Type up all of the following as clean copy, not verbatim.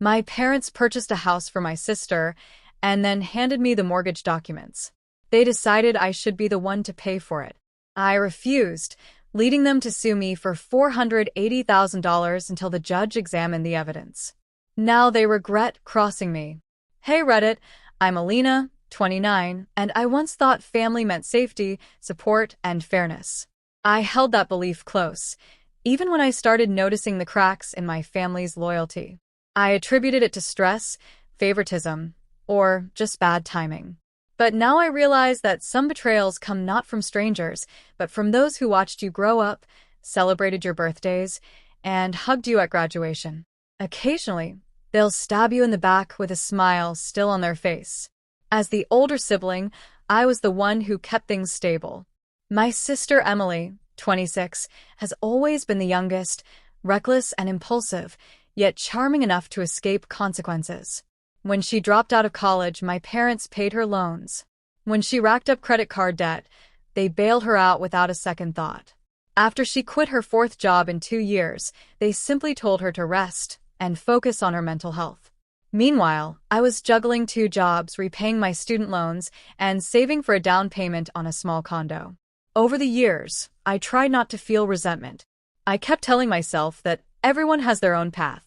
My parents purchased a house for my sister and then handed me the mortgage documents. They decided I should be the one to pay for it. I refused, leading them to sue me for $480,000 until the judge examined the evidence. Now they regret crossing me. Hey Reddit, I'm Alina, 29, and I once thought family meant safety, support, and fairness. I held that belief close, even when I started noticing the cracks in my family's loyalty. I attributed it to stress, favoritism, or just bad timing. But now I realize that some betrayals come not from strangers, but from those who watched you grow up, celebrated your birthdays, and hugged you at graduation. Occasionally, they'll stab you in the back with a smile still on their face. As the older sibling, I was the one who kept things stable. My sister Emily, 26, has always been the youngest, reckless and impulsive, yet charming enough to escape consequences. When she dropped out of college, my parents paid her loans. When she racked up credit card debt, they bailed her out without a second thought. After she quit her fourth job in 2 years, they simply told her to rest and focus on her mental health. Meanwhile, I was juggling 2 jobs, repaying my student loans, and saving for a down payment on a small condo. Over the years, I tried not to feel resentment. I kept telling myself that everyone has their own path.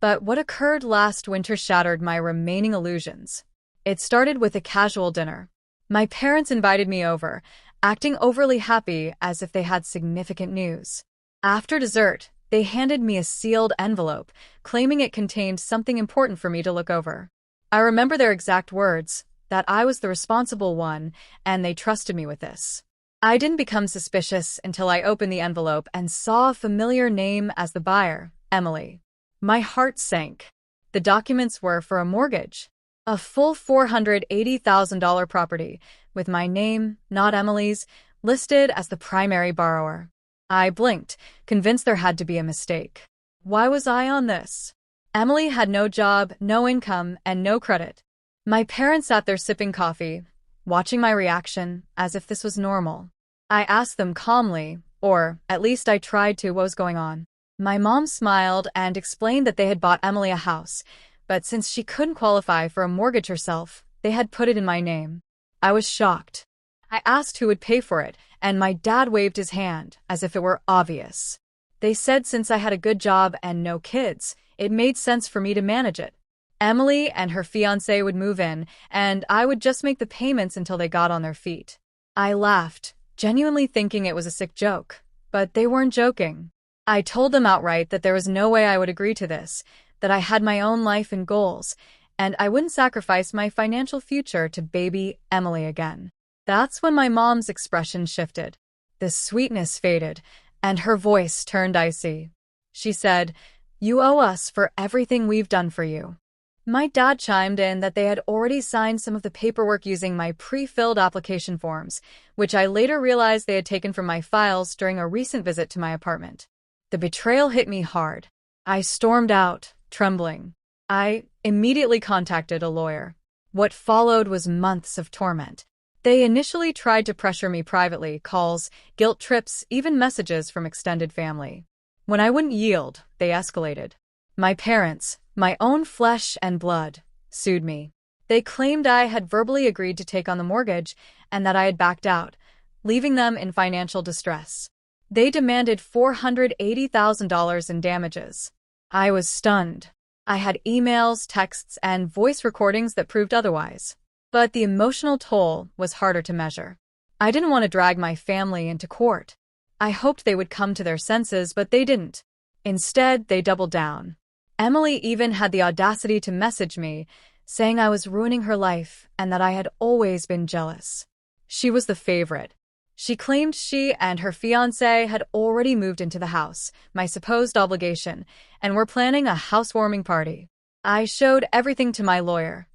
But what occurred last winter shattered my remaining illusions. It started with a casual dinner. My parents invited me over, acting overly happy as if they had significant news. After dessert, they handed me a sealed envelope, claiming it contained something important for me to look over. I remember their exact words, that I was the responsible one, and they trusted me with this. I didn't become suspicious until I opened the envelope and saw a familiar name as the buyer, Emily. My heart sank. The documents were for a mortgage, a full $480,000 property, with my name, not Emily's, listed as the primary borrower. I blinked, convinced there had to be a mistake. Why was I on this? Emily had no job, no income, and no credit. My parents sat there sipping coffee, watching my reaction as if this was normal. I asked them calmly, or at least I tried to, what was going on. My mom smiled and explained that they had bought Emily a house, but since she couldn't qualify for a mortgage herself, they had put it in my name. I was shocked. I asked who would pay for it, and my dad waved his hand, as if it were obvious. They said since I had a good job and no kids, it made sense for me to manage it. Emily and her fiancé would move in, and I would just make the payments until they got on their feet. I laughed, genuinely thinking it was a sick joke, but they weren't joking. I told them outright that there was no way I would agree to this, that I had my own life and goals, and I wouldn't sacrifice my financial future to baby Emily again. That's when my mom's expression shifted. The sweetness faded, and her voice turned icy. She said, "You owe us for everything we've done for you." My dad chimed in that they had already signed some of the paperwork using my pre-filled application forms, which I later realized they had taken from my files during a recent visit to my apartment. The betrayal hit me hard. I stormed out, trembling. I immediately contacted a lawyer. What followed was months of torment. They initially tried to pressure me privately, calls, guilt trips, even messages from extended family. When I wouldn't yield, they escalated. My parents, my own flesh and blood, sued me. They claimed I had verbally agreed to take on the mortgage and that I had backed out, leaving them in financial distress. They demanded $480,000 in damages. I was stunned. I had emails, texts, and voice recordings that proved otherwise. But the emotional toll was harder to measure. I didn't want to drag my family into court. I hoped they would come to their senses, but they didn't. Instead, they doubled down. Emily even had the audacity to message me, saying I was ruining her life and that I had always been jealous. She was the favorite. She claimed she and her fiancé had already moved into the house, my supposed obligation, and were planning a housewarming party. I showed everything to my lawyer.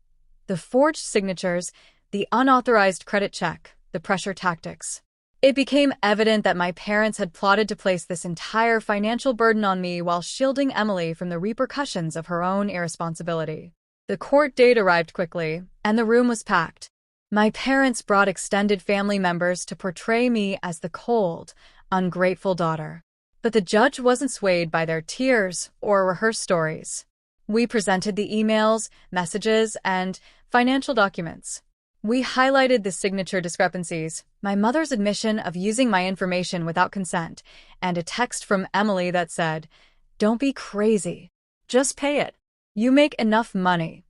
The forged signatures, the unauthorized credit check, the pressure tactics. It became evident that my parents had plotted to place this entire financial burden on me while shielding Emily from the repercussions of her own irresponsibility. The court date arrived quickly, and the room was packed. My parents brought extended family members to portray me as the cold, ungrateful daughter. But the judge wasn't swayed by their tears or rehearsed stories. We presented the emails, messages, and financial documents. We highlighted the signature discrepancies, my mother's admission of using my information without consent, and a text from Emily that said, "Don't be crazy. Just pay it. You make enough money."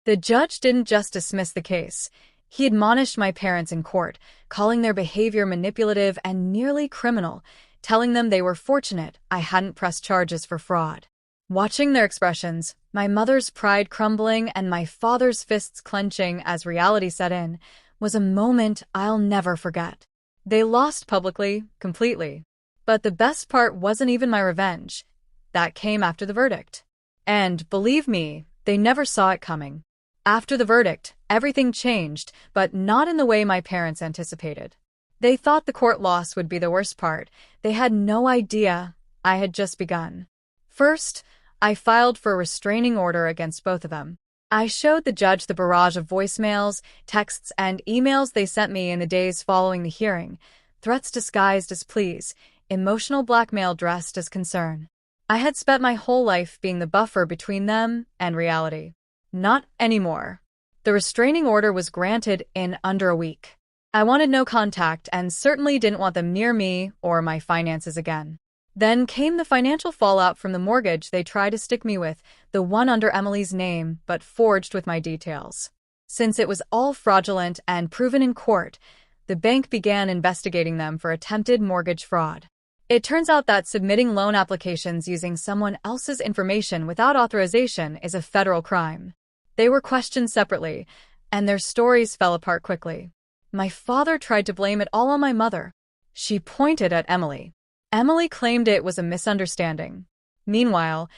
The judge didn't just dismiss the case. He admonished my parents in court, calling their behavior manipulative and nearly criminal, telling them they were fortunate I hadn't pressed charges for fraud. Watching their expressions, my mother's pride crumbling and my father's fists clenching as reality set in, was a moment I'll never forget. They lost publicly, completely. But the best part wasn't even my revenge. That came after the verdict. And, believe me, they never saw it coming. After the verdict, everything changed, but not in the way my parents anticipated. They thought the court loss would be the worst part. They had no idea I had just begun. First, I filed for a restraining order against both of them. I showed the judge the barrage of voicemails, texts, and emails they sent me in the days following the hearing, threats disguised as pleas, emotional blackmail dressed as concern. I had spent my whole life being the buffer between them and reality. Not anymore. The restraining order was granted in under a week. I wanted no contact and certainly didn't want them near me or my finances again. Then came the financial fallout from the mortgage they tried to stick me with, the one under Emily's name but forged with my details. Since it was all fraudulent and proven in court, the bank began investigating them for attempted mortgage fraud. It turns out that submitting loan applications using someone else's information without authorization is a federal crime. They were questioned separately, and their stories fell apart quickly. My father tried to blame it all on my mother. She pointed at Emily. Emily claimed it was a misunderstanding. Meanwhile,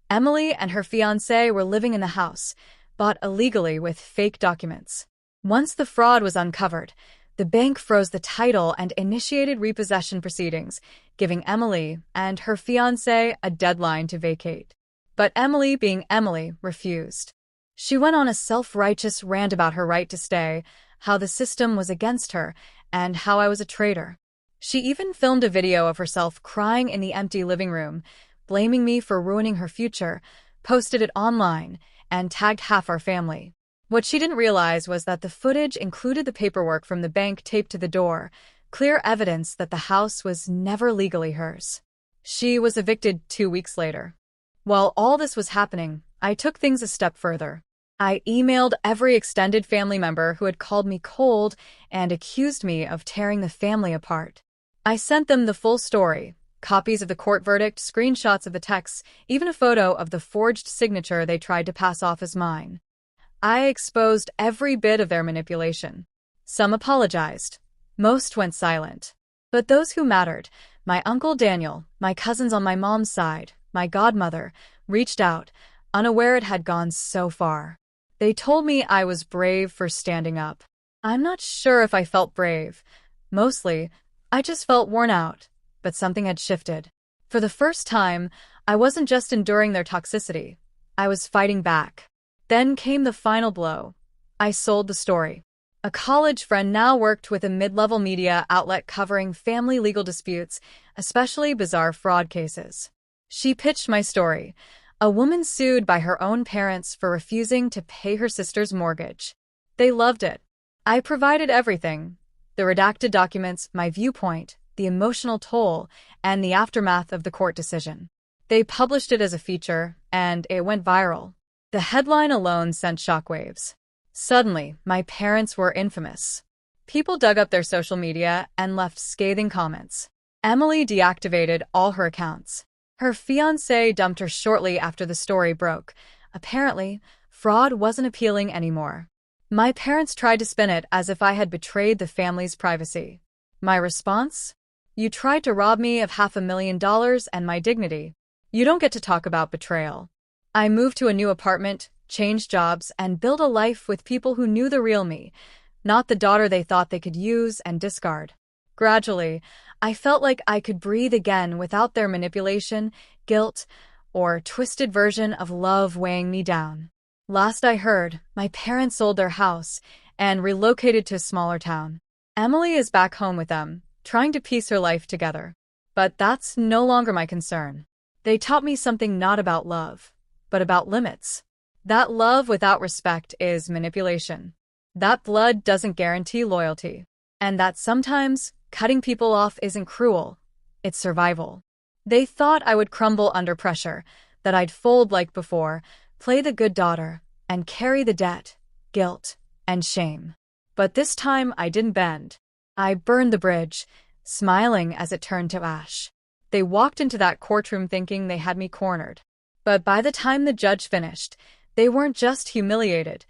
Emily and her fiancé were living in the house, bought illegally with fake documents. Once the fraud was uncovered, the bank froze the title and initiated repossession proceedings, giving Emily and her fiancé a deadline to vacate. But Emily, being Emily, refused. She went on a self-righteous rant about her right to stay, how the system was against her, and how I was a traitor. She even filmed a video of herself crying in the empty living room, blaming me for ruining her future, posted it online, and tagged half our family. What she didn't realize was that the footage included the paperwork from the bank taped to the door, clear evidence that the house was never legally hers. She was evicted 2 weeks later. While all this was happening, I took things a step further. I emailed every extended family member who had called me cold and accused me of tearing the family apart. I sent them the full story, copies of the court verdict, screenshots of the texts, even a photo of the forged signature they tried to pass off as mine. I exposed every bit of their manipulation. Some apologized. Most went silent. But those who mattered, my uncle Daniel, my cousins on my mom's side, my godmother, reached out, unaware it had gone so far. They told me I was brave for standing up. I'm not sure if I felt brave. Mostly, I just felt worn out, but something had shifted. For the first time, I wasn't just enduring their toxicity. I was fighting back. Then came the final blow. I sold the story. A college friend now worked with a mid-level media outlet covering family legal disputes, especially bizarre fraud cases. She pitched my story. A woman sued by her own parents for refusing to pay her sister's mortgage. They loved it. I provided everything: the redacted documents, my viewpoint, the emotional toll, and the aftermath of the court decision. They published it as a feature, and it went viral. The headline alone sent shockwaves. Suddenly, my parents were infamous. People dug up their social media and left scathing comments. Emily deactivated all her accounts. Her fiancé dumped her shortly after the story broke. Apparently, fraud wasn't appealing anymore. My parents tried to spin it as if I had betrayed the family's privacy. My response? You tried to rob me of $500,000 and my dignity. You don't get to talk about betrayal. I moved to a new apartment, changed jobs, and built a life with people who knew the real me, not the daughter they thought they could use and discard. Gradually, I felt like I could breathe again without their manipulation, guilt, or twisted version of love weighing me down. Last I heard, my parents sold their house and relocated to a smaller town. Emily is back home with them, trying to piece her life together. But that's no longer my concern. They taught me something not about love, but about limits. That love without respect is manipulation. That blood doesn't guarantee loyalty. And that sometimes cutting people off isn't cruel, it's survival. They thought I would crumble under pressure, that I'd fold like before, play the good daughter, and carry the debt, guilt, and shame. But this time I didn't bend. I burned the bridge, smiling as it turned to ash. They walked into that courtroom thinking they had me cornered. But by the time the judge finished, they weren't just humiliated.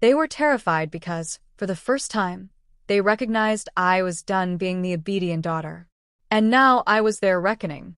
They were terrified because, for the first time, they recognized I was done being the obedient daughter. And now I was their reckoning.